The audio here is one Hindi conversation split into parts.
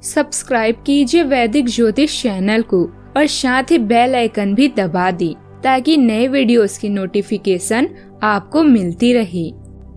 सब्सक्राइब कीजिए वैदिक ज्योतिष चैनल को और साथ ही बेल आइकन भी दबा दी ताकि नए वीडियोस की नोटिफिकेशन आपको मिलती रहे।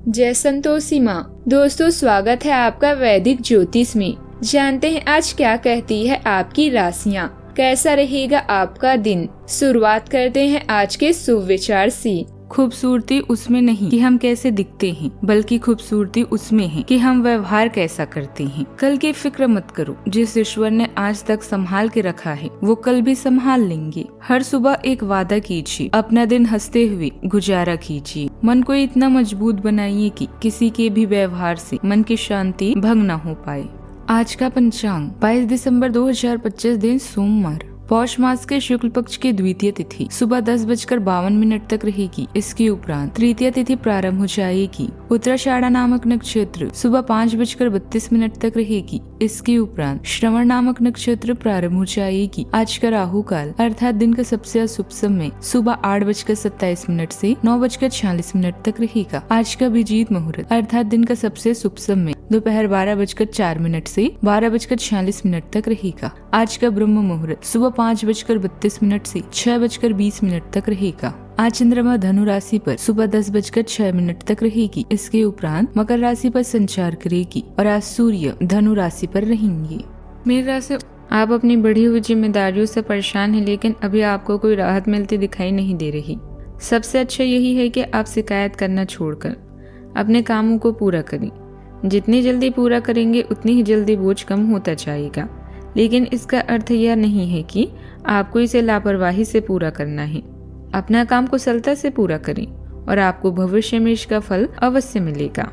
जय संतोषी माँ। दोस्तों, स्वागत है आपका वैदिक ज्योतिष में। जानते हैं आज क्या कहती है आपकी राशियाँ, कैसा रहेगा आपका दिन। शुरुआत करते हैं आज के शुभ विचार से। खूबसूरती उसमें नहीं कि हम कैसे दिखते हैं, बल्कि खूबसूरती उसमें है कि हम व्यवहार कैसा करते हैं। कल की फिक्र मत करो, जिस ईश्वर ने आज तक संभाल के रखा है वो कल भी संभाल लेंगे। हर सुबह एक वादा कीजिए, अपना दिन हंसते हुए गुजारा कीजिए। मन को इतना मजबूत बनाइए कि किसी के भी व्यवहार से मन की शांति भंग न हो पाए। आज का पंचांग 22 दिसंबर 2025 दिन सोमवार। पौष मास के शुक्ल पक्ष की द्वितीय तिथि सुबह 10:52 तक रहेगी। इसके उपरांत तृतीय तिथि प्रारंभ हो जाएगी। उत्तराषाढ़ा नामक नक्षत्र सुबह 5:32 तक रहेगी। इसके उपरांत श्रवण नामक नक्षत्र प्रारंभ हो जाएगी। आज का राहु काल अर्थात दिन का सबसे अशुभ समय सुबह 8:27 से 9:46 तक रहेगा। आज का अभिजीत मुहूर्त अर्थात दिन का सबसे शुभ समय दोपहर 12:04 से 12:46 तक रहेगा। आज का ब्रह्म मुहूर्त सुबह 5:32 से 6:20 तक रहेगा। आज चंद्रमा धनु राशि पर सुबह 10:06 तक रहेगी। इसके उपरांत मकर राशि पर संचार करेगी और आज सूर्य धनु राशि पर रहेंगे। मेरी राशि, आप अपनी बढ़ी हुई जिम्मेदारियों से परेशान हैं, लेकिन अभी आपको कोई राहत मिलती दिखाई नहीं दे रही। सबसे अच्छा यही है कि आप शिकायत करना छोड़कर अपने कामों को पूरा करें। जितनी जल्दी पूरा करेंगे उतनी ही जल्दी बोझ कम होता जाएगा, लेकिन इसका अर्थ यह नहीं है कि आपको इसे लापरवाही से पूरा करना है। अपना काम कुशलता से पूरा करें और आपको भविष्य में इसका फल अवश्य मिलेगा।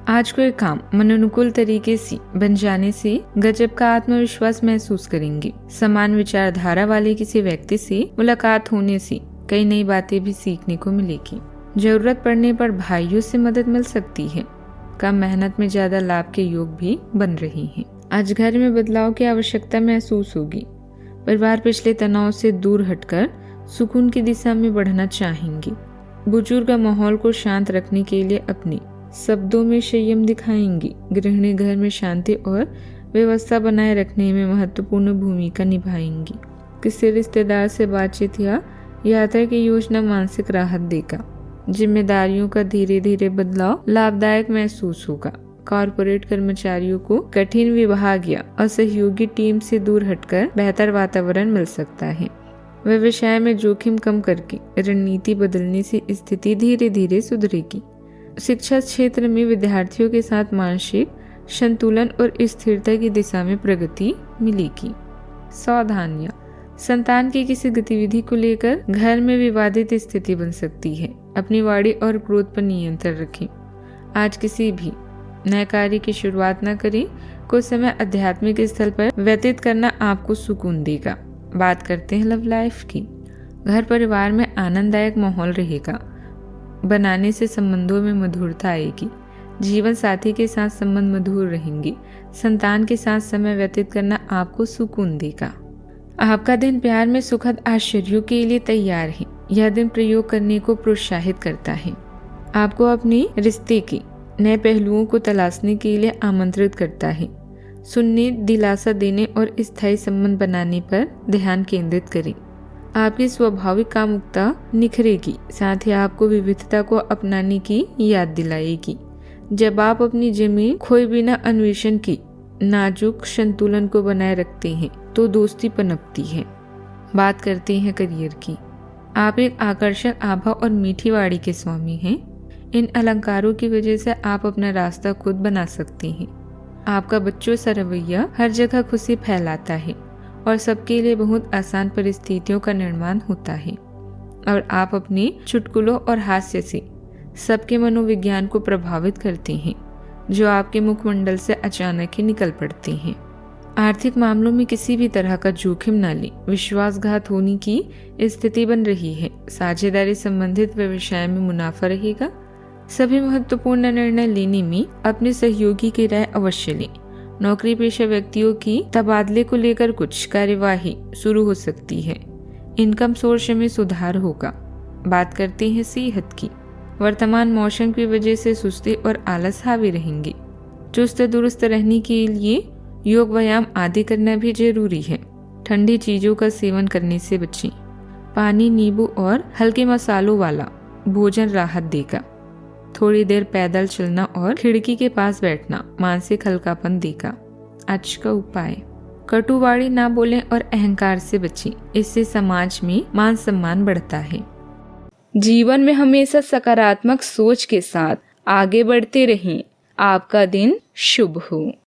आज कोई काम मनोनुकूल तरीके से बन जाने से गजब का आत्मविश्वास महसूस करेंगे। समान विचारधारा वाले किसी व्यक्ति से मुलाकात होने से कई नई बातें भी सीखने को मिलेगी। जरूरत पड़ने पर भाइयों से मदद मिल सकती है। कम मेहनत में ज्यादा लाभ के योग भी बन रही हैं। आज घर में बदलाव की आवश्यकता महसूस होगी। परिवार पिछले तनाव से दूर हटकर सुकून की दिशा में बढ़ना चाहेंगे। बुजुर्ग माहौल को शांत रखने के लिए अपने शब्दों में संयम दिखाएंगी। गृहिणी घर में शांति और व्यवस्था बनाए रखने में महत्वपूर्ण भूमिका निभाएंगी। किसी रिश्तेदार से बातचीत या यात्रा की योजना मानसिक राहत देगा। जिम्मेदारियों का धीरे धीरे बदलाव लाभदायक महसूस होगा। कॉर्पोरेट कर्मचारियों को कठिन विभाग या असहयोगी टीम से दूर हटकर बेहतर वातावरण मिल सकता है। व्यवसाय में जोखिम कम करके रणनीति बदलने से स्थिति धीरे धीरे सुधरेगी। शिक्षा क्षेत्र में विद्यार्थियों के साथ मानसिक संतुलन और स्थिरता की दिशा में प्रगति मिलेगी। सावधानियां, संतान की किसी गतिविधि को लेकर घर में विवादित स्थिति बन सकती है। अपनी वाणी और क्रोध पर नियंत्रण रखें। आज किसी भी नए कार्य की शुरुआत न करें। कुछ समय आध्यात्मिक स्थल पर व्यतीत करना आपको सुकून देगा। बात करते हैं लव लाइफ की। घर परिवार में आनंददायक माहौल रहेगा। बनाने से संबंधों में मधुरता आएगी। जीवन साथी के साथ संबंध मधुर रहेंगे। संतान के साथ समय व्यतीत करना आपको सुकून देगा। आपका दिन प्यार में सुखद आश्चर्यों के लिए तैयार है। यह दिन प्रयोग करने को प्रोत्साहित करता है। आपको अपने रिश्ते के नए पहलुओं को तलाशने के लिए आमंत्रित करता है। सुनने, दिलासा देने और स्थायी संबंध बनाने पर ध्यान केंद्रित करें। आपकी स्वाभाविक कामुकता निखरेगी, साथ ही आपको विविधता को अपनाने की याद दिलाएगी। जब आप अपनी जमीन खोए बिना अन्वेषण की नाजुक संतुलन को बनाए रखते हैं तो दोस्ती पनपती है। बात करते हैं करियर की। आप एक आकर्षक आभा और मीठी वाणी के स्वामी हैं। इन अलंकारों की वजह से आप अपना रास्ता खुद बना सकते हैं। आपका बच्चों सा रवैया हर जगह खुशी फैलाता है और सबके लिए बहुत आसान परिस्थितियों का निर्माण होता है। और आप अपने चुटकुलों और हास्य से सबके मनोविज्ञान को प्रभावित करते हैं, जो आपके मुखमंडल से अचानक ही निकल पड़ते हैं। आर्थिक मामलों में किसी भी तरह का जोखिम न लें। विश्वासघात होने की स्थिति बन रही है। साझेदारी संबंधित व्यवसाय में मुनाफा रहेगा। सभी महत्वपूर्ण निर्णय लेने में अपने सहयोगी की राय अवश्य लें। नौकरी पेशा व्यक्तियों की तबादले को लेकर कुछ कार्यवाही शुरू हो सकती है। इनकम सोर्स में सुधार होगा। बात करते हैं सेहत की। वर्तमान मौसम की वजह से सुस्ती और आलस हावी रहेंगे। चुस्त दुरुस्त रहने के लिए योग व्यायाम आदि करना भी जरूरी है। ठंडी चीजों का सेवन करने से बचें। पानी, नींबू और हल्के मसालों वाला भोजन राहत देगा। थोड़ी देर पैदल चलना और खिड़की के पास बैठना मानसिक हल्कापन देगा। आज का उपाय, कटुवाणी ना बोलें और अहंकार से बचें। इससे समाज में मान सम्मान बढ़ता है। जीवन में हमेशा सकारात्मक सोच के साथ आगे बढ़ते रहें। आपका दिन शुभ हो।